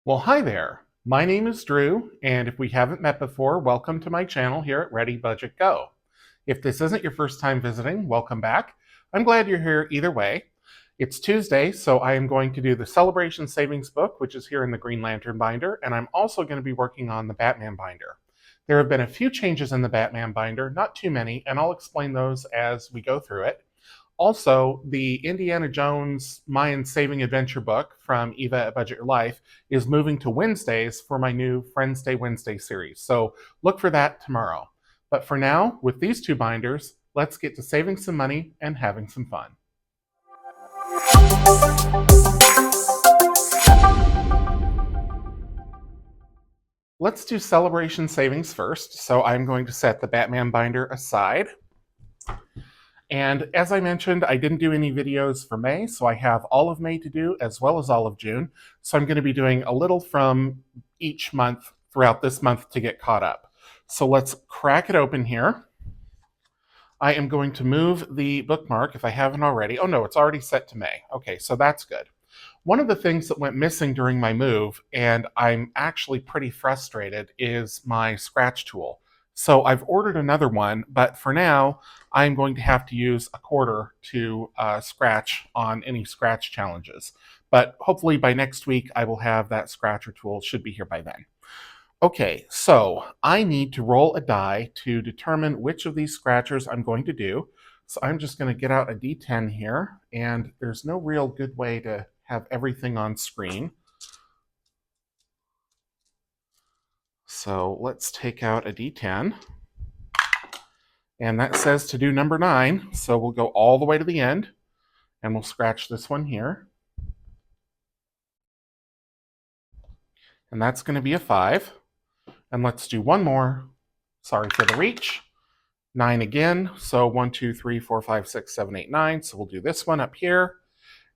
Well, hi there. My name is Drew, and if we haven't met before, welcome to my channel here at ReadyBudgetGo. If this isn't your first time visiting, welcome back. I'm glad you're here either way. It's Tuesday, so I am going to do the Celebration Savings book, which is here in the Green Lantern binder, and I'm also going to be working on the Batman binder. There have been a few changes in the Batman binder, not too many, and I'll explain those as we go through it. Also, the Indiana Jones Mayan Saving Adventure book from Eva at Budget Your Life is moving to Wednesdays for my new Friends Day Wednesday series. So look for that tomorrow. But for now, with these two binders, let's get to saving some money and having some fun. Let's do celebration savings first. So I'm going to set the Batman binder aside. And as I mentioned, I didn't do any videos for May, so I have all of May to do as well as all of June. So I'm going to be doing a little from each month throughout this month to get caught up. So let's crack it open here. I am going to move the bookmark if I haven't already. Oh no, it's already set to May. Okay, so that's good. One of the things that went missing during my move, and I'm actually pretty frustrated, is my scratch tool. So I've ordered another one, but for now, I'm going to have to use a quarter to scratch on any scratch challenges. But hopefully by next week, I will have that scratcher tool. It should be here by then. Okay, so I need to roll a die to determine which of these scratchers I'm going to do. So I'm just going to get out a D10 here, and there's no real good way to have everything on screen. So let's take out a D10. And that says to do number 9. So we'll go all the way to the end and we'll scratch this one here. And that's going to be a 5. And let's do one more. Sorry for the reach. 9 again. So 1, 2, 3, 4, 5, 6, 7, 8, 9. So we'll do this one up here.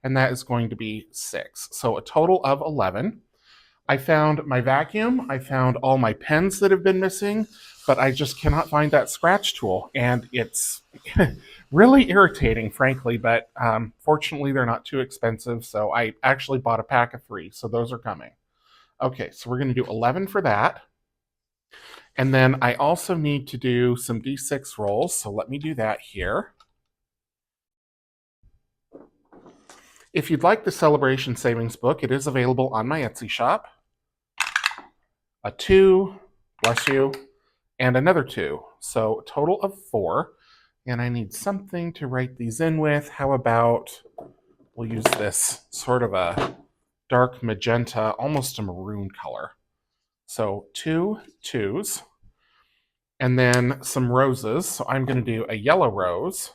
And that is going to be 6. So a total of 11. I found my vacuum, I found all my pens that have been missing, but I just cannot find that scratch tool, and it's really irritating, frankly, but fortunately they're not too expensive, so I actually bought a pack of 3, so those are coming. Okay, so we're going to do 11 for that, and then I also need to do some D6 rolls, so let me do that here. If you'd like the Celebration Savings book, it is available on my Etsy shop. A 2, bless you, and another 2. So a total of 4. And I need something to write these in with. How about we'll use this sort of a dark magenta, almost a maroon color. So 2 2s. And then some roses. So I'm going to do a yellow rose.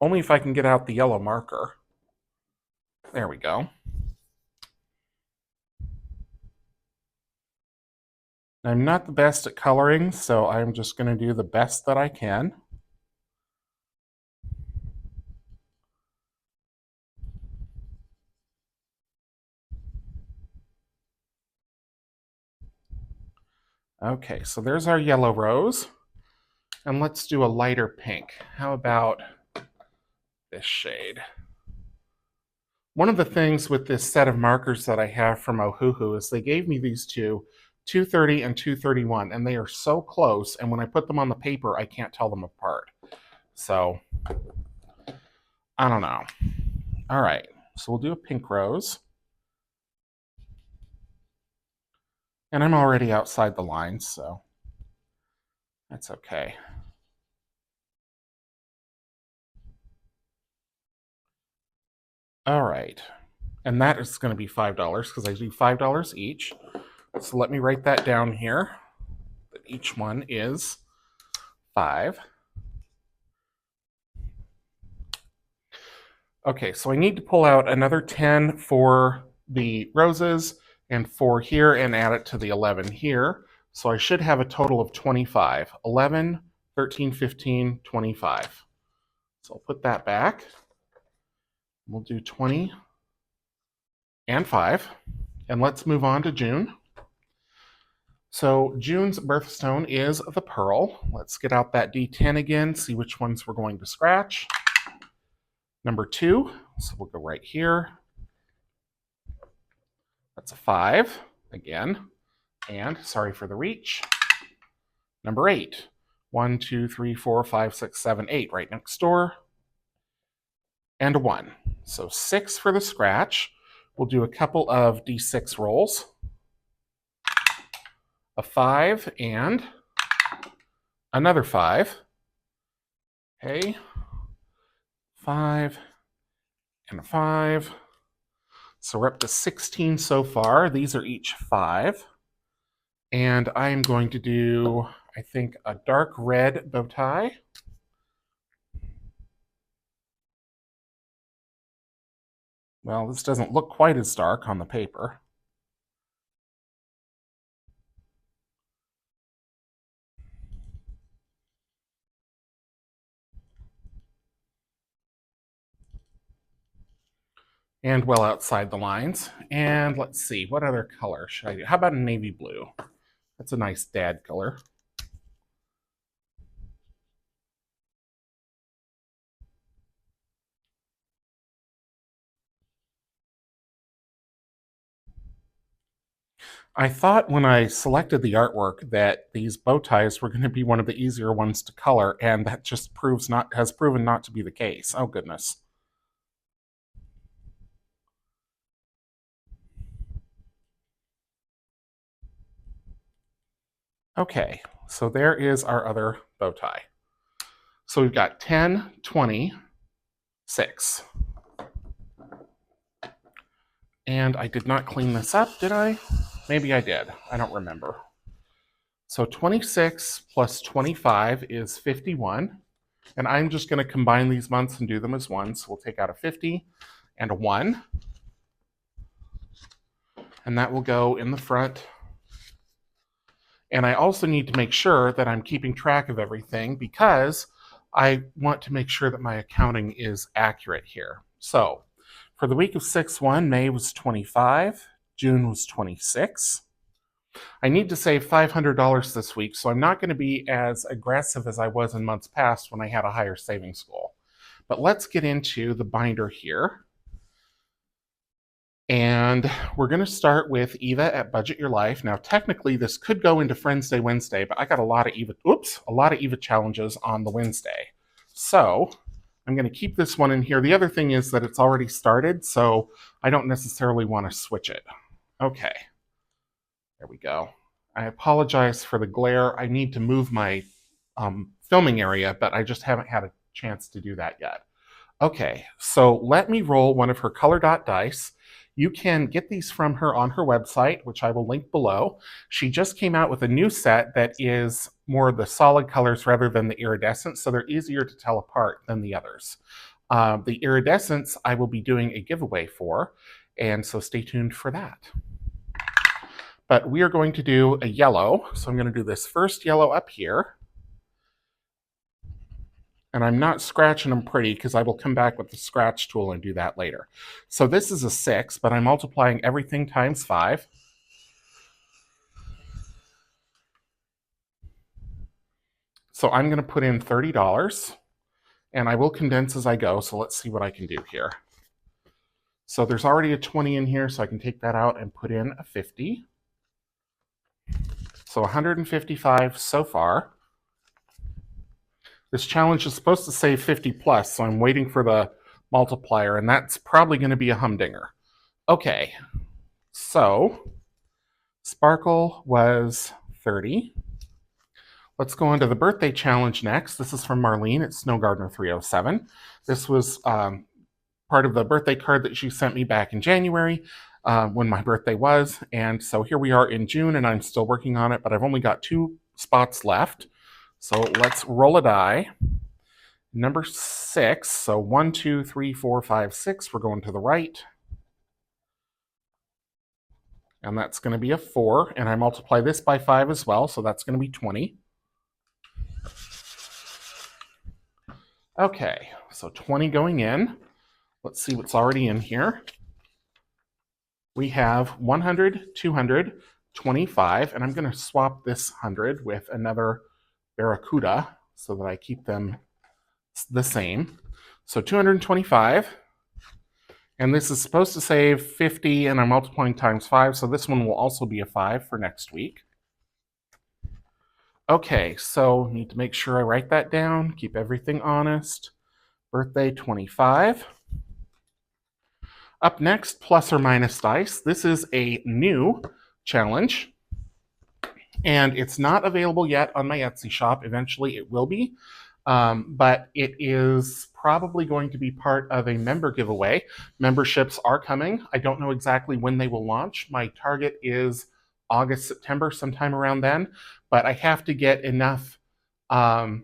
Only if I can get out the yellow marker. There we go. I'm not the best at coloring, so I'm just going to do the best that I can. Okay, so there's our yellow rose. And let's do a lighter pink. How about this shade? One of the things with this set of markers that I have from Ohuhu is they gave me these two, 230 and 231, and they are so close, and when I put them on the paper, I can't tell them apart. So, I don't know. All right, so we'll do a pink rose. And I'm already outside the lines, so that's okay. All right, and that is going to be $5 because I do $5 each. So let me write that down here. That each one is 5. Okay, so I need to pull out another 10 for the roses and 4 here and add it to the 11 here. So I should have a total of 25. 11, 13, 15, 25. So I'll put that back. We'll do 20 and 5. And let's move on to June. So June's birthstone is the pearl. Let's get out that D10 again, see which ones we're going to scratch. Number 2, so we'll go right here. That's a 5 again. And sorry for the reach. Number 8. 1, 2, 3, 4, 5, 6, 7, 8 right next door. And a 1. So 6 for the scratch. We'll do a couple of D6 rolls. A 5 and another 5. Okay. 5 and a 5. So we're up to 16 so far. These are each 5. And I am going to do, I think, a dark red bow tie. Well, this doesn't look quite as dark on the paper. And well outside the lines. And let's see, what other color should I do? How about a navy blue? That's a nice dad color. I thought when I selected the artwork that these bow ties were going to be one of the easier ones to color, and that just has proven not to be the case. Oh goodness. Okay, so there is our other bow tie. So we've got 10, 20, 6. And I did not clean this up, did I? Maybe I did. I don't remember. So 26 plus 25 is 51. And I'm just going to combine these months and do them as one. So we'll take out a 50 and a 1. And that will go in the front. And I also need to make sure that I'm keeping track of everything because I want to make sure that my accounting is accurate here. So for the week of 6/1, May was 25, June was 26. I need to save $500 this week, so I'm not going to be as aggressive as I was in months past when I had a higher savings goal. But let's get into the binder here. And we're going to start with Eva at Budget Your Life. Now, technically, this could go into Friends Day Wednesday, but I got a lot of Eva challenges on the Wednesday. So I'm going to keep this one in here. The other thing is that it's already started, so I don't necessarily want to switch it. Okay, there we go. I apologize for the glare. I need to move my filming area, but I just haven't had a chance to do that yet. Okay, so let me roll one of her color dot dice. You can get these from her on her website, which I will link below. She just came out with a new set that is more the solid colors rather than the iridescent, so they're easier to tell apart than the others. The iridescents I will be doing a giveaway for, and so stay tuned for that. But we are going to do a yellow, so I'm going to do this first yellow up here. And I'm not scratching them pretty because I will come back with the scratch tool and do that later. So this is a 6, but I'm multiplying everything times 5. So I'm going to put in $30, and I will condense as I go, so let's see what I can do here. So there's already a 20 in here, so I can take that out and put in a 50. So 155 so far. This challenge is supposed to say 50 plus, so I'm waiting for the multiplier, and that's probably going to be a humdinger. Okay, so Sparkle was 30. Let's go on to the birthday challenge next. This is from Marlene at Snow Gardener 307. This was part of the birthday card that she sent me back in January when my birthday was, and so here we are in June, and I'm still working on it, but I've only got 2 spots left. So let's roll a die. Number 6, so 1, 2, 3, 4, 5, 6, we're going to the right. And that's going to be a 4, and I multiply this by 5 as well, so that's going to be 20. Okay, so 20 going in. Let's see what's already in here. We have 100, 200, 25, and I'm going to swap this 100 with another Barracuda so that I keep them the same. So 225 And this is supposed to save 50, and I'm multiplying times 5, so this one will also be a 5 for next week. Okay, so need to make sure I write that down, keep everything honest. Birthday 25. Up next, plus or minus dice. This is a new challenge, and it's not available yet on my Etsy shop. Eventually it will be, but it is probably going to be part of a member giveaway. Memberships are coming. I don't know exactly when they will launch. My target is August, September, sometime around then, but I have to get enough, I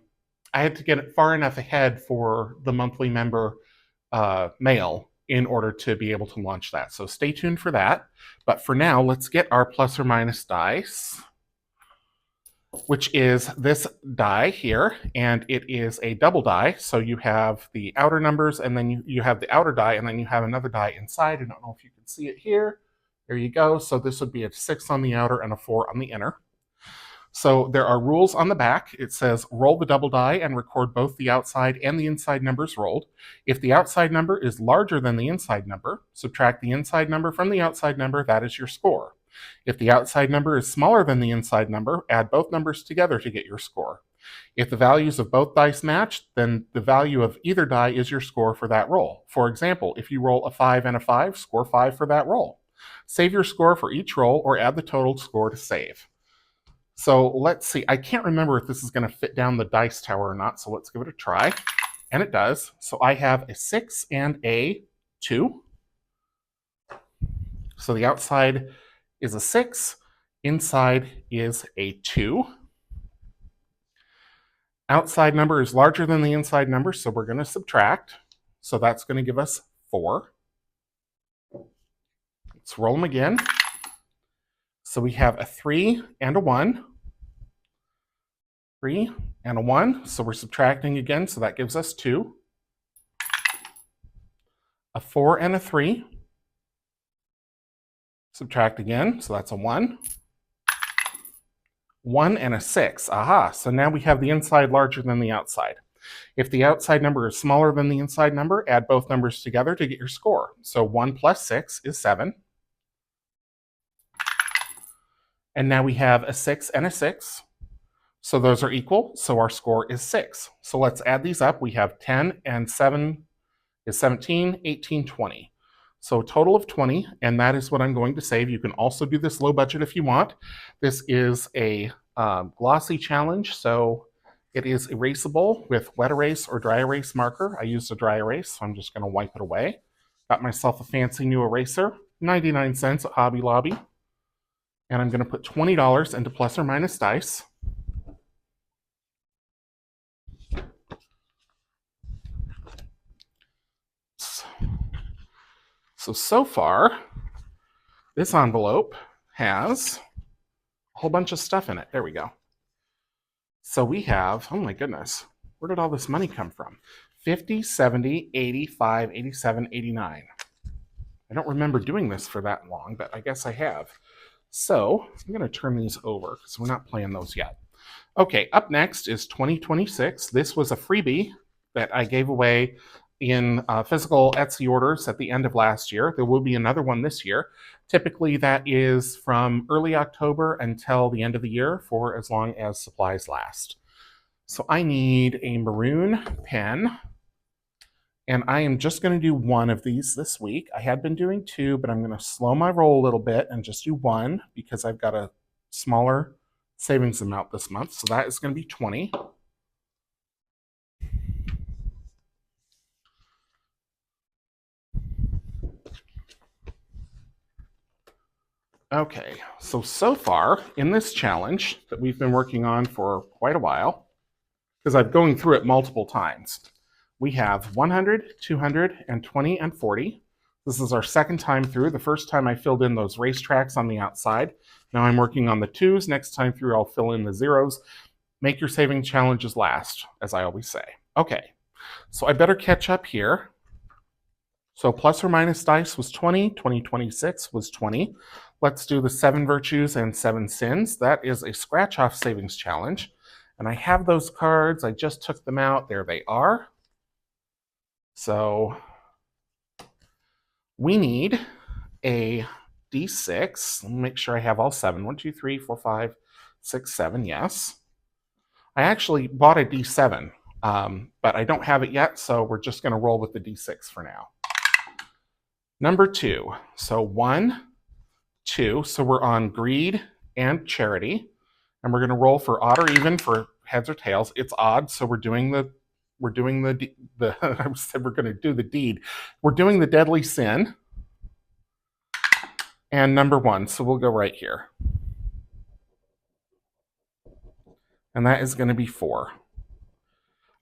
have to get it far enough ahead for the monthly member mail in order to be able to launch that. So stay tuned for that. But for now, let's get our plus or minus dice, which is this die here, and it is a double die. So you have the outer numbers, and then you have the outer die, and then you have another die inside. I don't know if you can see it here. There you go. So this would be a 6 on the outer and a 4 on the inner. So there are rules on the back. It says roll the double die and record both the outside and the inside numbers rolled. If the outside number is larger than the inside number, subtract the inside number from the outside number. That is your score. If the outside number is smaller than the inside number, add both numbers together to get your score. If the values of both dice match, then the value of either die is your score for that roll. For example, if you roll a 5 and a 5, score 5 for that roll. Save your score for each roll or add the total score to save. So let's see. I can't remember if this is going to fit down the dice tower or not, so let's give it a try. And it does. So I have a 6 and a 2. So the outside is a 6, inside is a 2. Outside number is larger than the inside number, so we're going to subtract. So that's going to give us 4. Let's roll them again. So we have a 3 and a 1. 3 and a 1. So we're subtracting again, so that gives us 2. A 4 and a 3. Subtract again, so that's a 1. 1 and a 6. Aha, so now we have the inside larger than the outside. If the outside number is smaller than the inside number, add both numbers together to get your score. So 1 plus 6 is 7. And now we have a 6 and a 6. So those are equal, so our score is 6. So let's add these up. We have 10 and 7 is 17, 18, 20. So a total of 20, and that is what I'm going to save. You can also do this low budget if you want. This is a glossy challenge, so it is erasable with wet erase or dry erase marker. I used a dry erase, so I'm just going to wipe it away. Got myself a fancy new eraser, 99 cents at Hobby Lobby. And I'm going to put $20 into plus or minus dice. So far, this envelope has a whole bunch of stuff in it. There we go. So we have, oh my goodness, where did all this money come from? 50, 70, 85, 87, 89. I don't remember doing this for that long, but I guess I have. So I'm going to turn these over because we're not playing those yet. Okay, up next is 2026. This was a freebie that I gave away in physical Etsy orders at the end of last year. There will be another one this year. Typically that is from early October until the end of the year for as long as supplies last. So I need a maroon pen, and I am just going to do one of these this week. I had been doing 2, but I'm going to slow my roll a little bit and just do 1 because I've got a smaller savings amount this month. So that is going to be 20. Okay, so far in this challenge that we've been working on for quite a while, because I'm going through it multiple times, we have 100, 200, and 20, and 40. This is our second time through. The first time I filled in those racetracks on the outside. Now I'm working on the 2s. Next time through, I'll fill in the 0s. Make your saving challenges last, as I always say. Okay, so I better catch up here. So plus or minus dice was 20, 2026 was 20. Let's do the 7 virtues and 7 sins. That is a scratch-off savings challenge. And I have those cards. I just took them out. There they are. So We need a D6. Let me make sure I have all 7. 1, 2, 3, 4, 5, 6, 7. Yes. I actually bought a D7, but I don't have it yet, so we're just going to roll with the D6 for now. Number 2. So 1, 2. So we're on greed and charity, and we're going to roll for odd or even for heads or tails. It's odd, so we're doing the I said we're going to do the deed. We're doing the deadly sin. And number 1, so we'll go right here. And that is going to be 4.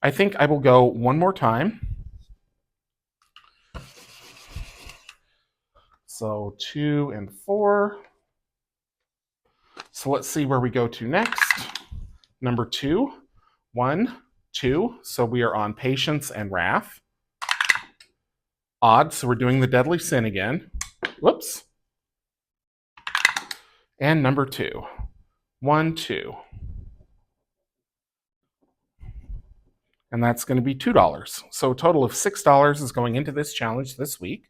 I think I will go one more time. So 2 and 4. So let's see where we go to next. Number 2, 1, 2. So we are on patience and wrath. Odd, so we're doing the deadly sin again. Whoops. And number 2, 1, 2. And that's going to be $2. So a total of $6 is going into this challenge this week.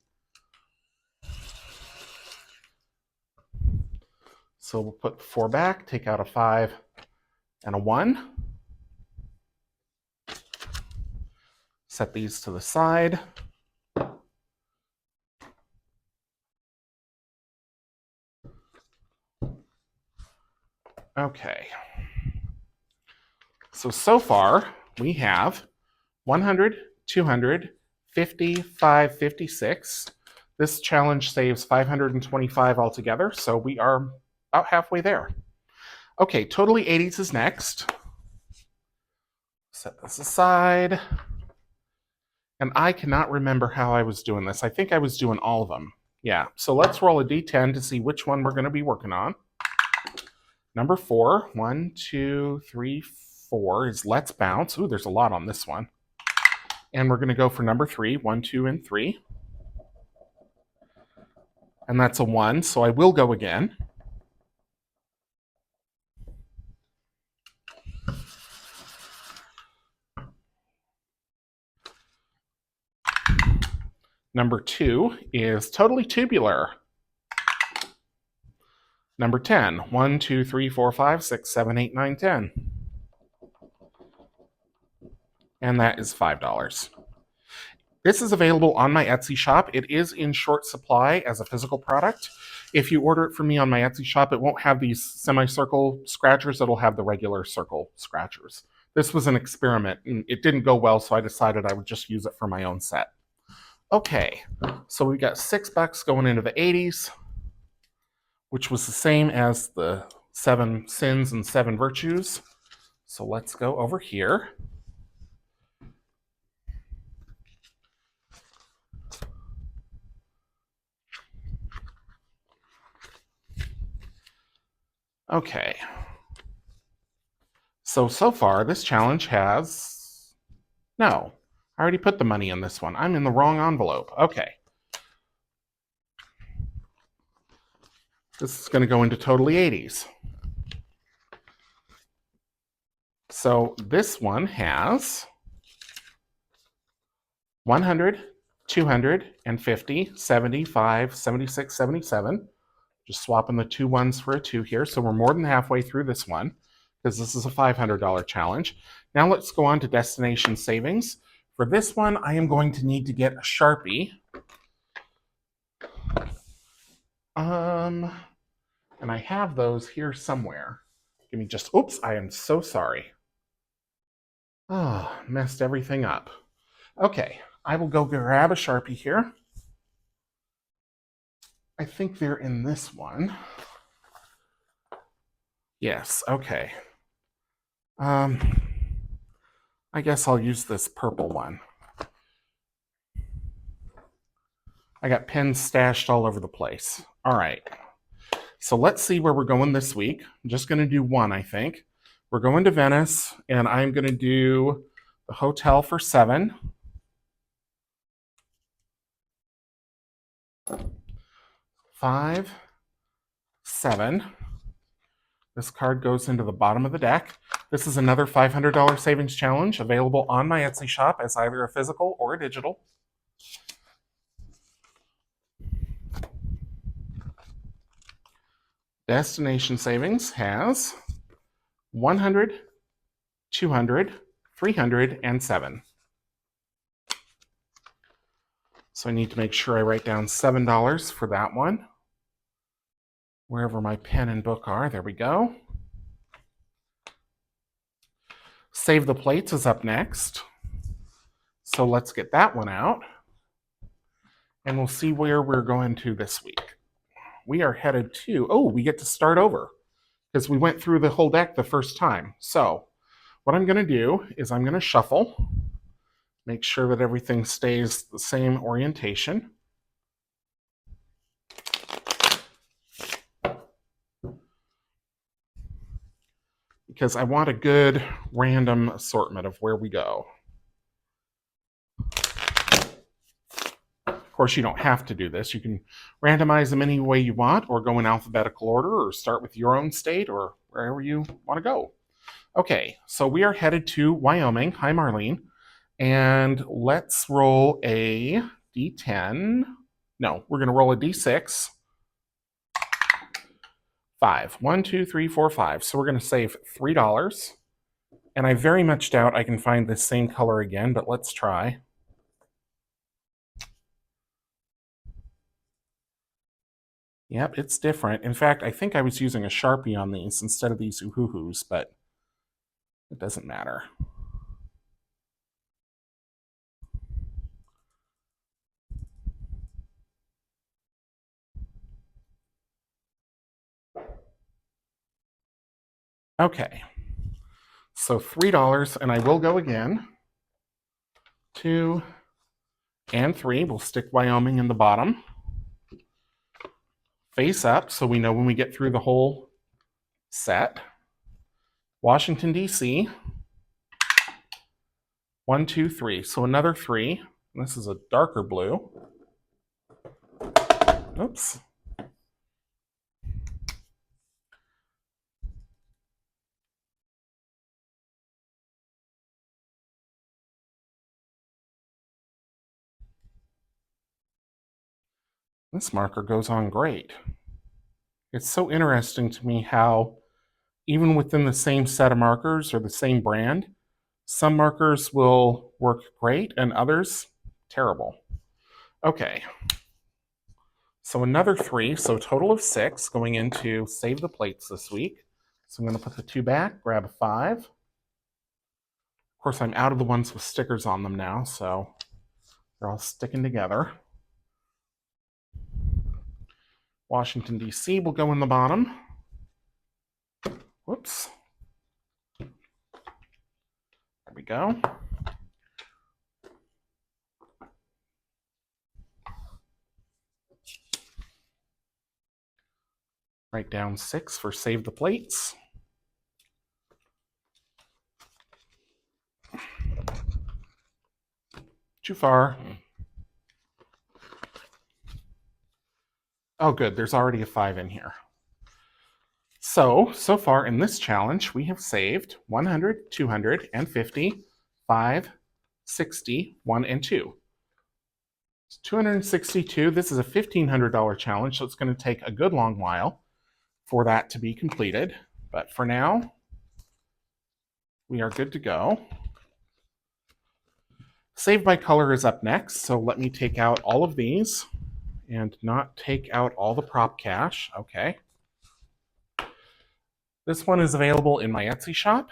So we'll put 4 back, take out a 5 and a 1. Set these to the side. Okay. So far, we have 100, 200, 55, 56. This challenge saves 525 altogether, so we are about halfway there. Okay, totally 80s is next. Set this aside. And I cannot remember how I was doing this. I think I was doing all of them. Yeah, so let's roll a D10 to see which one we're going to be working on. Number 4, 1, 2, 3, 4 is let's bounce. Ooh, there's a lot on this one. And we're going to go for number 3, 1, 2, and 3. And that's a 1, so I will go again. Number 2 is totally tubular. Number 10, 1, 2, 3, 4, 5, 6, 7, 8, 9, 10. And that is $5. This is available on my Etsy shop. It is in short supply as a physical product. If you order it from me on my Etsy shop, it won't have these semicircle scratchers. It'll have the regular circle scratchers. This was an experiment, and it didn't go well, so I decided I would just use it for my own set. Okay, so we got $6 going into the 80s, which was the same as the 7 sins and 7 virtues. So let's go over here. Okay. So far, this challenge has... No, I already put the money in this one. I'm in the wrong envelope. Okay. This is going to go into totally 80s. So this one has 100, 250, 75, 76, 77. Just swapping the 2 ones for a 2 here. So we're more than halfway through this one because this is a $500 challenge. Now let's go on to destination savings. For this one, I am going to need to get a Sharpie. And I have those here somewhere. Give me just, oops, I am so sorry. Oh, messed everything up. Okay, I will go grab a Sharpie here. I think they're in this one. Yes, okay. I guess I'll use this purple one. I got pens stashed all over the place. All right. So let's see where we're going this week. I'm just going to do one, I think. We're going to Venice, and I'm going to do the hotel for 7. $5, $7. This card goes into the bottom of the deck. This is another $500 savings challenge available on my Etsy shop as either a physical or a digital. Destination savings has 100, 200, 300, and 7. So I need to make sure I write down $7 for that one. Wherever my pen and book are, there we go. Save the plates is up next. So let's get that one out. And we'll see where we're going to this week. We are headed to, we get to start over because we went through the whole deck the first time. So what I'm going to do is I'm going to shuffle, make sure that everything stays the same orientation. Because I want a good random assortment of where we go. Of course, you don't have to do this. You can randomize them any way you want, or go in alphabetical order, or start with your own state, or wherever you want to go. Okay, so we are headed to Wyoming. Hi, Marlene. And let's roll a D10. No, we're going to roll a D6. 5. 1, 2, 3, 4, 5. So we're going to save $3. And I very much doubt I can find this same color again, but let's try. Yep, it's different. In fact, I think I was using a Sharpie on these instead of these oohoo-hoos, but it doesn't matter. Okay, so $3, and I will go again. 2 and 3. We'll stick Wyoming in the bottom. Face up, so we know when we get through the whole set. Washington, D.C. 1, 2, 3. So another 3. This is a darker blue. Oops. This marker goes on great. It's so interesting to me how, even within the same set of markers or the same brand, some markers will work great and others terrible. Okay, so another 3, so total of 6 going into Save the Plates this week. So I'm going to put the 2 back, grab a 5. Of course, I'm out of the ones with stickers on them now, so they're all sticking together. Washington, D.C. will go in the bottom. Whoops. There we go. Write down 6 for Save the Plates. Too far. Oh, good. There's already a 5 in here. So far in this challenge, we have saved 100, 250, 5, 60, 1, and 2. It's 262. This is a $1,500 challenge, so it's going to take a good long while for that to be completed. But for now, we are good to go. Save by color is up next, so let me take out all of these and not take out all the prop cash. Okay. This one is available in my Etsy shop.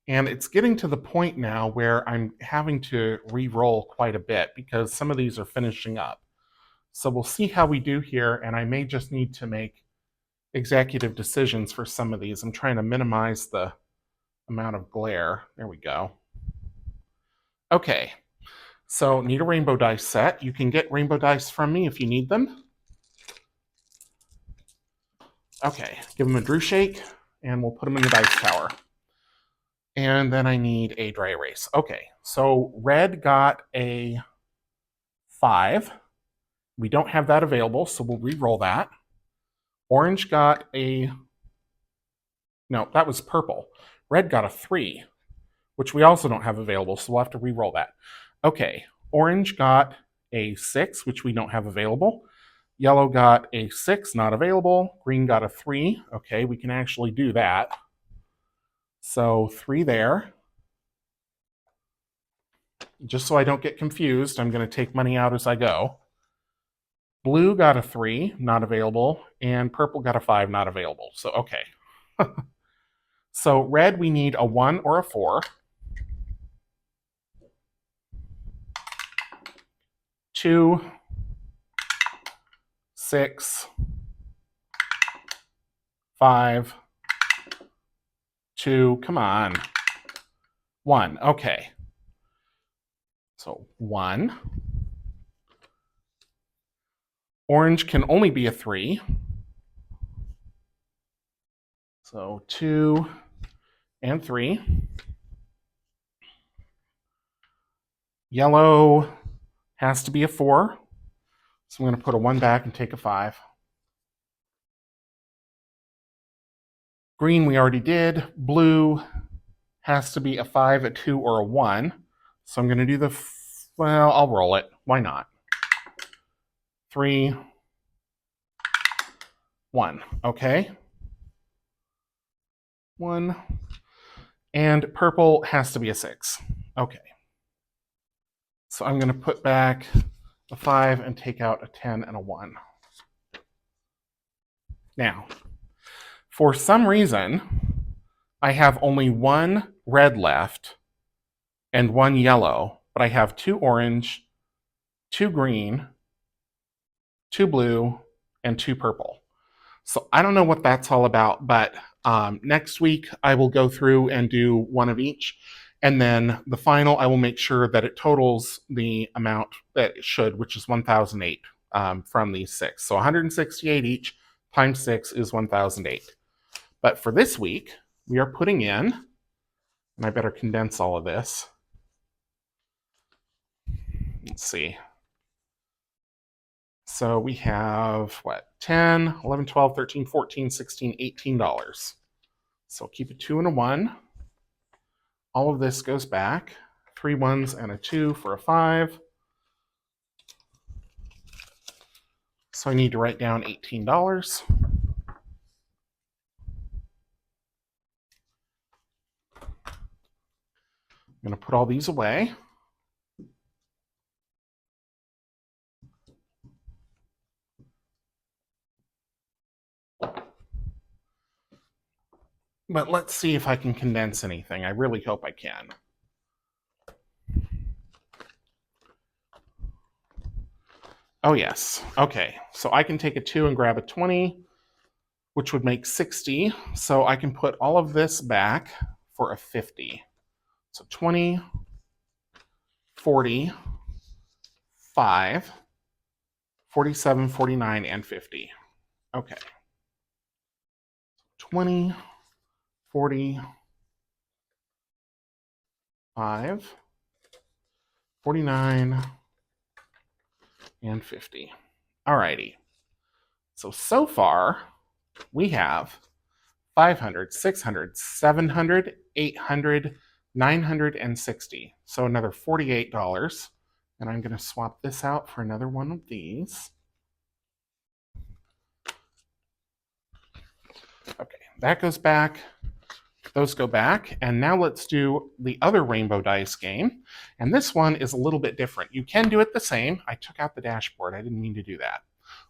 And it's getting to the point now where I'm having to re-roll quite a bit because some of these are finishing up. So we'll see how we do here, and I may just need to make executive decisions for some of these. I'm trying to minimize the amount of glare. There we go. Okay, so need a rainbow dice set. You can get rainbow dice from me if you need them. Okay, give them a Drew shake, and we'll put them in the dice tower. And then I need a dry erase. Okay, so red got a 5. We don't have that available, so we'll re-roll that. Orange got a... No, that was purple. Red got a 3, which we also don't have available, so we'll have to re-roll that. Okay, orange got a 6, which we don't have available. Yellow got a 6, not available. Green got a 3. Okay, we can actually do that. So 3 there. Just so I don't get confused, I'm going to take money out as I go. Blue got a 3, not available, and purple got a 5, not available. So, okay. So red, we need a 1 or a 4. 2, 6, 5, 2, come on. 1, okay. So 1. Orange can only be a 3. So 2 and 3. Yellow has to be a 4. So I'm going to put a 1 back and take a 5. Green we already did. Blue has to be a 5, a 2, or a 1. So I'm going to do well, I'll roll it. Why not? 3, 1. Okay. 1. And purple has to be a 6. Okay. So I'm going to put back a 5 and take out a 10 and a 1. Now, for some reason, I have only 1 red left and 1 yellow, but I have 2 orange, 2 green, 2 blue, and 2 purple. So I don't know what that's all about, but next week I will go through and do 1 of each. And then the final, I will make sure that it totals the amount that it should, which is 1,008 from these 6. So 168 each times 6 is 1,008. But for this week, we are putting in, and I better condense all of this. Let's see. So we have, what, 10, 11, 12, 13, 14, 16, $18. So keep a 2 and a 1. All of this goes back. 3 1s and a 2 for a 5. So I need to write down $18. I'm going to put all these away. But let's see if I can condense anything. I really hope I can. Oh, yes. Okay. So I can take a 2 and grab a 20, which would make 60. So I can put all of this back for a 50. So 20, 40, 5, 47, 49, and 50. Okay. 20, 40, 5, 49, and 50. Alrighty. So far, we have 500, 600, 700, 800, 960. So another $48. And I'm going to swap this out for another one of these. Okay, that goes back. Those go back. And now let's do the other rainbow dice game. And this one is a little bit different. You can do it the same. I took out the dashboard. I didn't mean to do that.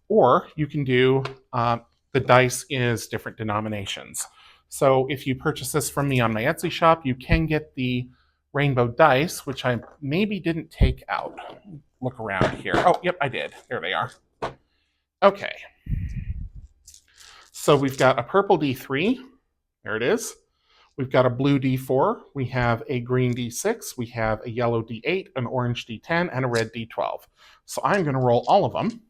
Or you can do the dice is different denominations. So if you purchase this from me on my Etsy shop, you can get the rainbow dice, which I maybe didn't take out. Look around here. Oh, yep, I did. There they are. Okay. So we've got a purple D3. There it is. We've got a blue D4. We have a green D6. We have a yellow D8, an orange D10, and a red D12. So I'm going to roll all of them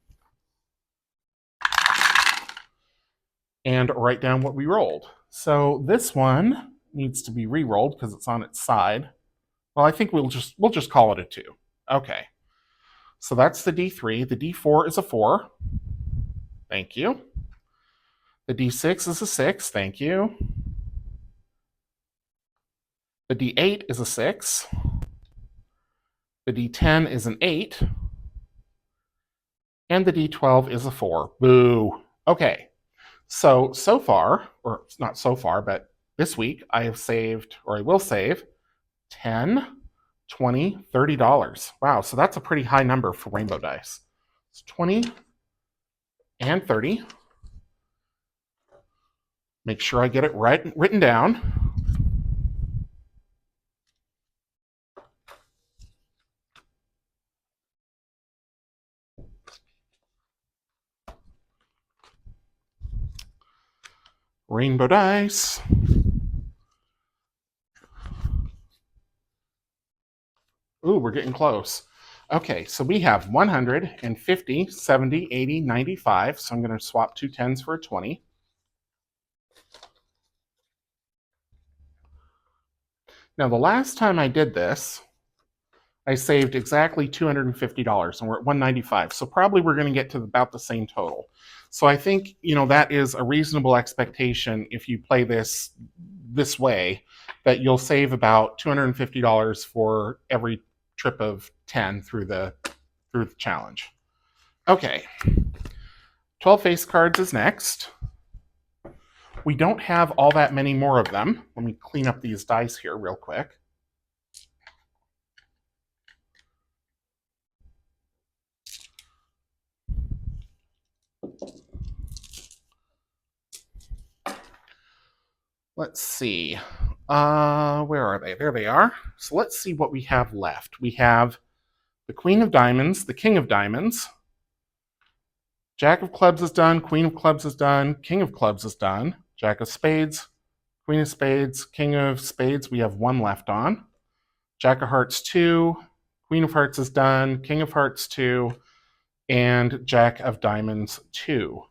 and write down what we rolled. So this one needs to be re-rolled because it's on its side. Well, I think we'll just call it a 2. Okay. So that's the D3. The D4 is a 4. Thank you. The D6 is a 6. Thank you. The D8 is a 6. The D10 is an 8. And the D12 is a 4. Boo. Okay. So far, or not so far, but this week, I have saved, or I will save, $10, $20, $30. Wow, so that's a pretty high number for rainbow dice. It's 20 and 30. Make sure I get it written down. Rainbow dice. Ooh, we're getting close. Okay, so we have 150, 70, 80, 95. So I'm going to swap 2 10s for a 20. Now, the last time I did this, I saved exactly $250, and we're at $195. So probably we're going to get to about the same total. So I think, that is a reasonable expectation if you play this way, that you'll save about $250 for every trip of 10 through the challenge. Okay. 12 face cards is next. We don't have all that many more of them. Let me clean up these dice here real quick. Let's see. Where are they? There they are. So let's see what we have left. We have the Queen of Diamonds, the King of Diamonds, Jack of Clubs is done, Queen of Clubs is done, King of Clubs is done, Jack of Spades, Queen of Spades, King of Spades, we have 1 left on. Jack of Hearts 2, Queen of Hearts is done, King of Hearts 2, and Jack of Diamonds 2.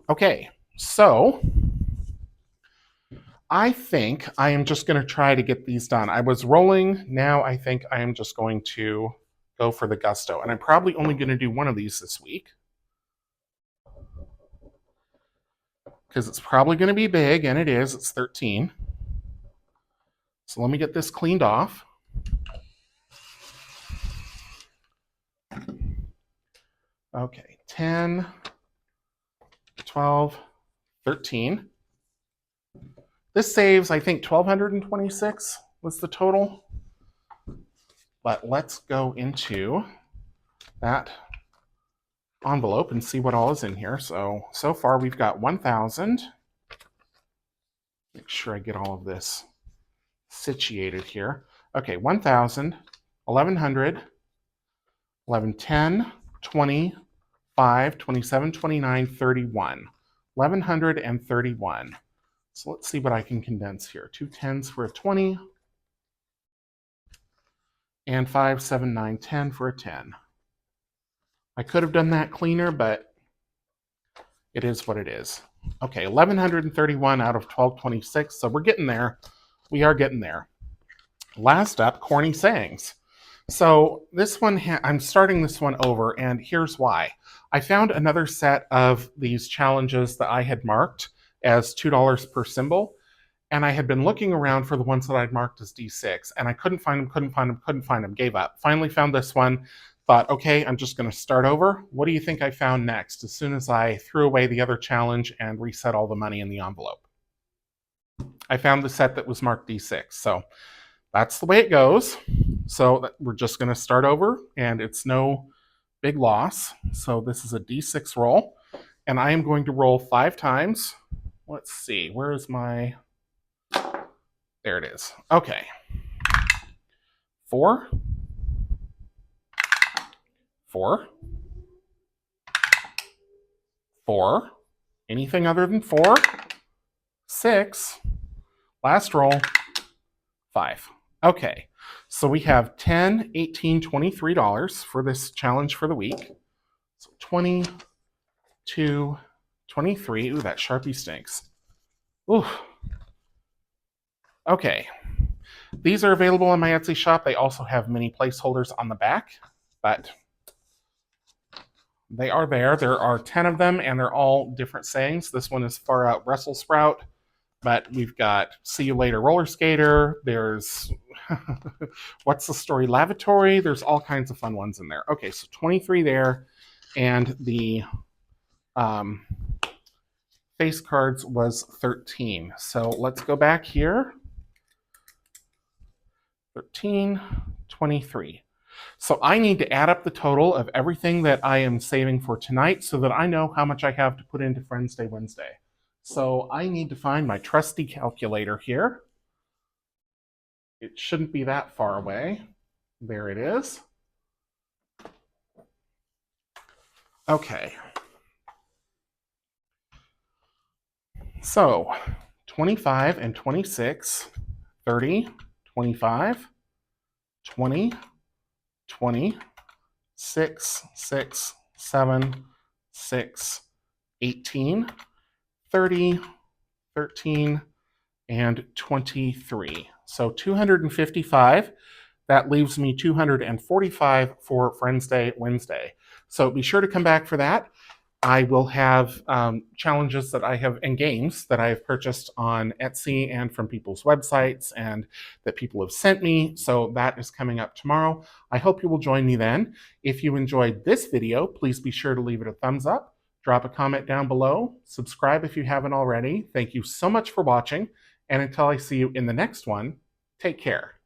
Okay, so I think I am just going to try to get these done. I was rolling. Now I think I am just going to go for the gusto. And I'm probably only going to do one of these this week, because it's probably going to be big, and it is. It's 13. So let me get this cleaned off. Okay, 10, 12, 13. This saves, I think, 1,226 was the total. But let's go into that envelope and see what all is in here. So far we've got 1,000. Make sure I get all of this situated here. Okay, 1,000, 1,100, 1110, 20, 5, 27, 29, 31. 1,131. So let's see what I can condense here. 2 10s for a 20. And 5, 7, 9, 10 for a 10. I could have done that cleaner, but it is what it is. Okay, 1,131 out of 1,226. So we're getting there. We are getting there. Last up, corny sayings. So this one, I'm starting this one over, and here's why. I found another set of these challenges that I had marked as $2 per symbol, and I had been looking around for the ones that I'd marked as D6, and I couldn't find them, gave up. Finally found this one, thought, okay, I'm just going to start over. What do you think I found next as soon as I threw away the other challenge and reset all the money in the envelope? I found the set that was marked D6, so that's the way it goes. So we're just going to start over, and it's no big loss. So this is a D6 roll, and I am going to roll 5 times. Let's see, where is my... There it is. Okay. 4, 4, 4. Anything other than 4? 6. Last roll. 5. Okay. So we have $10, $18, $23 for this challenge for the week. So 22, 23. Ooh, that Sharpie stinks. Ooh. Okay. These are available on my Etsy shop. They also have mini placeholders on the back, but they are there. There are 10 of them, and they're all different sayings. This one is Far Out Brussels Sprout, but we've got See You Later Roller Skater. There's What's the Story Lavatory. There's all kinds of fun ones in there. Okay, so 23 there. and the face cards was 13. So let's go back here. 13, 23. So I need to add up the total of everything that I am saving for tonight so that I know how much I have to put into Friends Day Wednesday. So I need to find my trusty calculator here. It shouldn't be that far away. There it is. Okay. So 25 and 26, 30, 25, 20, 20, 6, 6, 7, 6, 18, 30, 13, and 23. So 255. That leaves me 245 for Friends Day Wednesday. So be sure to come back for that. I will have challenges that I have and games that I have purchased on Etsy and from people's websites and that people have sent me. So that is coming up tomorrow. I hope you will join me then. If you enjoyed this video, please be sure to leave it a thumbs up, drop a comment down below, subscribe if you haven't already. Thank you so much for watching. And until I see you in the next one, take care.